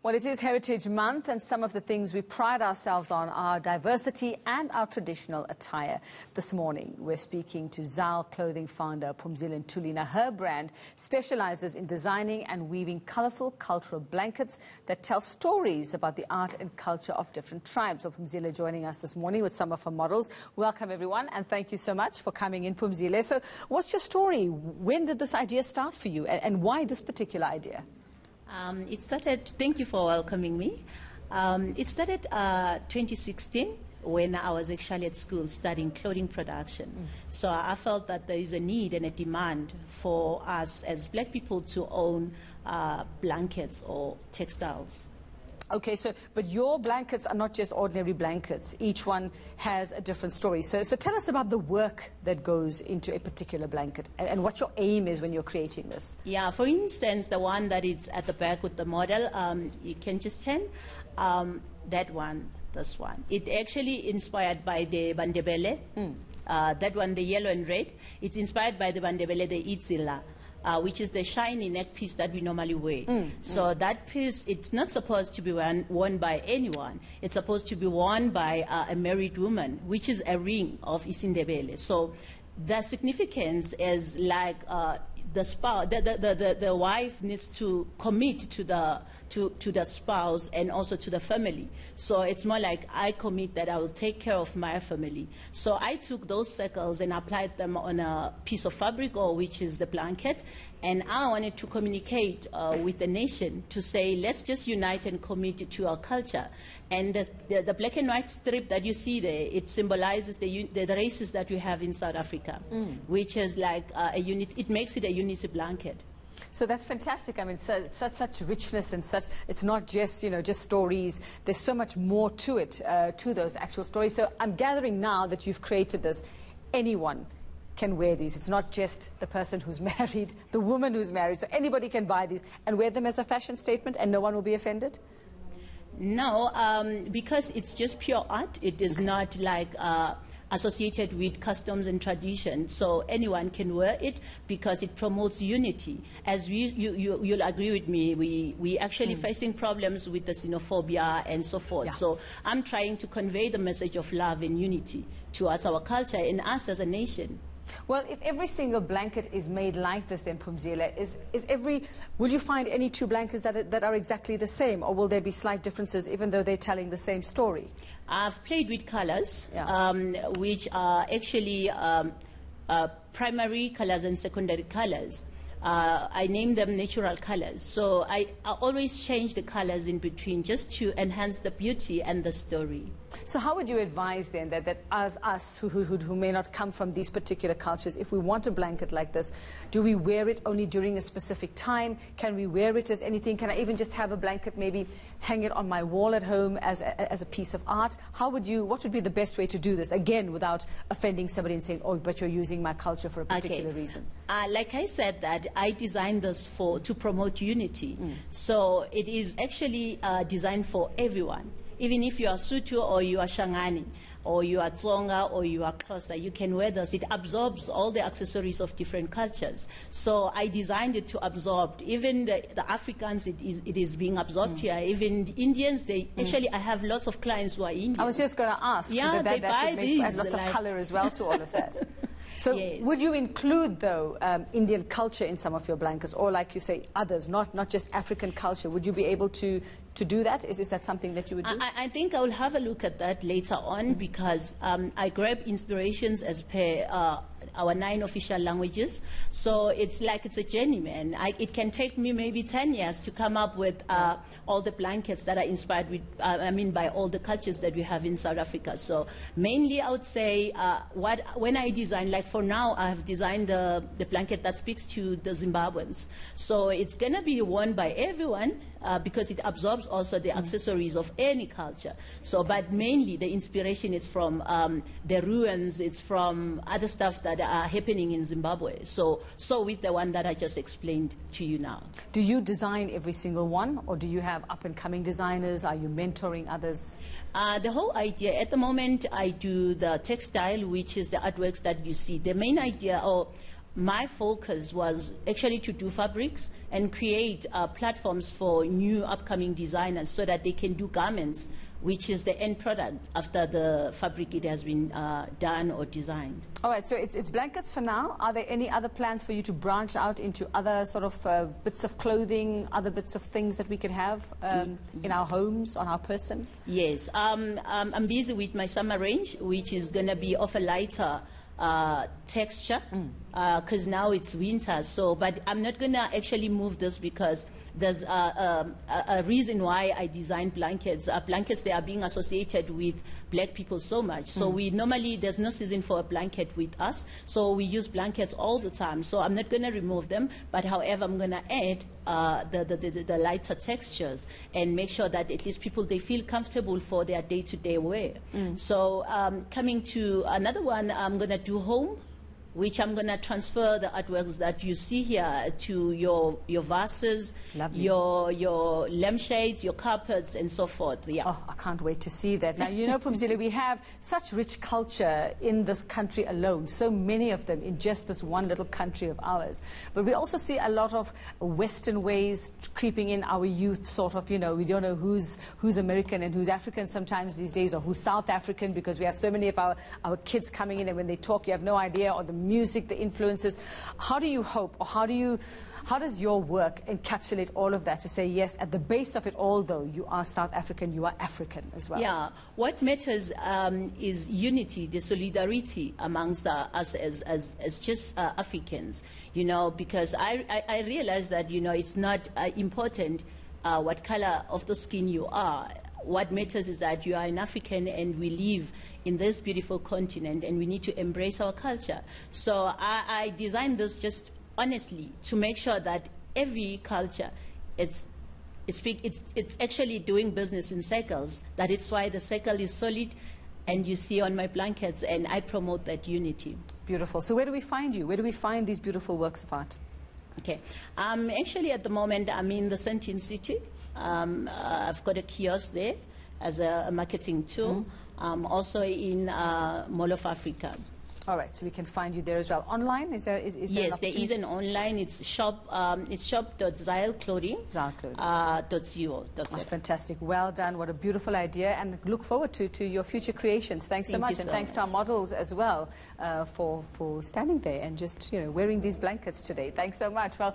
Well, it is Heritage Month, and some of the things we pride ourselves on are diversity and our traditional attire. This morning, we're speaking to Zyle Clothing Founder Phumzile Ntuli. Now, her brand specializes in designing and weaving colorful cultural blankets that tell stories about the art and culture of different tribes. Well, Phumzile joining us this morning with some of her models. Welcome, everyone, and thank you so much for coming in, Phumzile. So, what's your story? When did this idea start for you, and why this particular idea? Thank you for welcoming me. It started 2016 when I was actually at school studying clothing production. So I felt that there is a need and a demand for us as black people to own blankets or textiles. Okay, but your blankets are not just ordinary blankets. Each one has a different story. So tell us about the work that goes into a particular blanket and what your aim is when you're creating this. Yeah, for instance, the one that is at the back with the model, you can just turn that one, this one. It actually inspired by the Bandebele. That one, the yellow and red. It's inspired by the Bandebele, the Itzila. Which is the shiny neck piece that we normally wear. So that piece, it's not supposed to be worn by anyone. It's supposed to be worn by a married woman, which is a ring of Isindebele. So the significance is like the spouse, the wife needs to commit to the spouse and also to the family. So it's more like I commit that I will take care of my family. So I took those circles and applied them on a piece of fabric, or which is the blanket, and I wanted to communicate with the nation to say, let's just unite and commit to our culture. And the black and white strip that you see there, it symbolizes the races that we have in South Africa, which is like a unit. It makes it a unity blanket. So that's fantastic. I mean, such richness and such. It's not just just stories. There's so much more to it, to those actual stories. So I'm gathering now that you've created this. Anyone can wear these. It's not just the person who's married, the woman who's married. So anybody can buy these and wear them as a fashion statement, and no one will be offended. No, because it's just pure art. It is not like associated with customs and traditions, so anyone can wear it because it promotes unity. As you'll agree with me, we actually facing problems with the xenophobia and so forth. Yeah. So I'm trying to convey the message of love and unity towards our culture and us as a nation. Well, if every single blanket is made like this, then Phumzile, will you find any two blankets that are exactly the same, or will there be slight differences even though they're telling the same story? I've played with colors, yeah. Which are actually primary colors and secondary colors. I name them natural colors. So I always change the colors in between just to enhance the beauty and the story. So how would you advise then that us who may not come from these particular cultures, if we want a blanket like this, do we wear it only during a specific time? Can we wear it as anything? Can I even just have a blanket, maybe hang it on my wall at home as a piece of art? What would be the best way to do this, again, without offending somebody and saying, oh, but you're using my culture for a particular reason? Like I said, that I designed this to promote unity. So it is actually designed for everyone. Even if you are Sotho or you are Shangani or you are Tsonga or you are Xhosa, you can wear this. It absorbs all the accessories of different cultures. So I designed it to absorb. Even the Africans, it is being absorbed here. Even the Indians, actually, I have lots of clients who are Indians. I was just going to ask. Yeah, they buy these. Adds lots of color as well to all of that. So yes. Would you include, though, Indian culture in some of your blankets, or like you say, others, not just African culture? Would you be able to do that? Is that something that you would do? I think I will have a look at that later on because I grab inspirations as per our 9 official languages. So it's like it's a journey, man. It can take me maybe 10 years to come up with all the blankets that are inspired with, by all the cultures that we have in South Africa. So mainly I would say when I design, like for now, I have designed the blanket that speaks to the Zimbabweans. So it's going to be worn by everyone because it absorbs also the accessories of any culture. So, but mainly the inspiration is from the ruins, it's from other stuff that are happening in Zimbabwe. So with the one that I just explained to you now. Do you design every single one, or do you have up-and-coming designers? Are you mentoring others? The whole idea, at the moment, I do the textile, which is the artworks that you see. The main idea, my focus was actually to do fabrics and create platforms for new upcoming designers so that they can do garments, which is the end product after the fabric it has been done or designed. All right, so it's blankets for now. Are there any other plans for you to branch out into other sort of bits of clothing, other bits of things that we could have in our homes, on our person? Yes, I'm busy with my summer range, which is going to be of a lighter texture, because now it's winter. So, but I'm not going to actually move this because there's a reason why I designed blankets. Blankets, they are being associated with black people so much. So we normally, there's no season for a blanket with us. So we use blankets all the time. So I'm not going to remove them, but however, I'm going to add the lighter textures and make sure that at least people, they feel comfortable for their day-to-day wear. So coming to another one, I'm going to do home, which I'm going to transfer the artworks that you see here to your vases, your lampshades, your carpets, and so forth. Yeah. Oh, I can't wait to see that. Now, you know, Phumzile, we have such rich culture in this country alone, so many of them in just this one little country of ours. But we also see a lot of Western ways creeping in our youth, sort of, you know, we don't know who's American and who's African sometimes these days, or who's South African, because we have so many of our kids coming in, and when they talk, you have no idea, or the music, the influences. How do you hope, or how does your work encapsulate all of that to say, yes, at the base of it all, though, you are South African, you are African as well? Yeah, what matters is unity, the solidarity amongst us as just Africans, you know, because I realize that, you know, it's not important what color of the skin you are. What matters is that you are an African and we live in this beautiful continent, and we need to embrace our culture. So I designed this just honestly to make sure that every culture, it's actually doing business in circles. That it's why the circle is solid, and you see on my blankets, and I promote that unity. Beautiful. So where do we find you? Where do we find these beautiful works of art? Okay. Actually, at the moment, I'm in the Sentin City. I've got a kiosk there as a marketing tool. Also in Mall of Africa. All right, so we can find you there as well. Online, is there? Yes, there is an online. It's shop.zyleclothing.co.za. Oh, fantastic. Well done. What a beautiful idea, and look forward to your future creations. Thanks so much, and thanks to our models as well for standing there and just, you know, wearing these blankets today. Thanks so much. Well.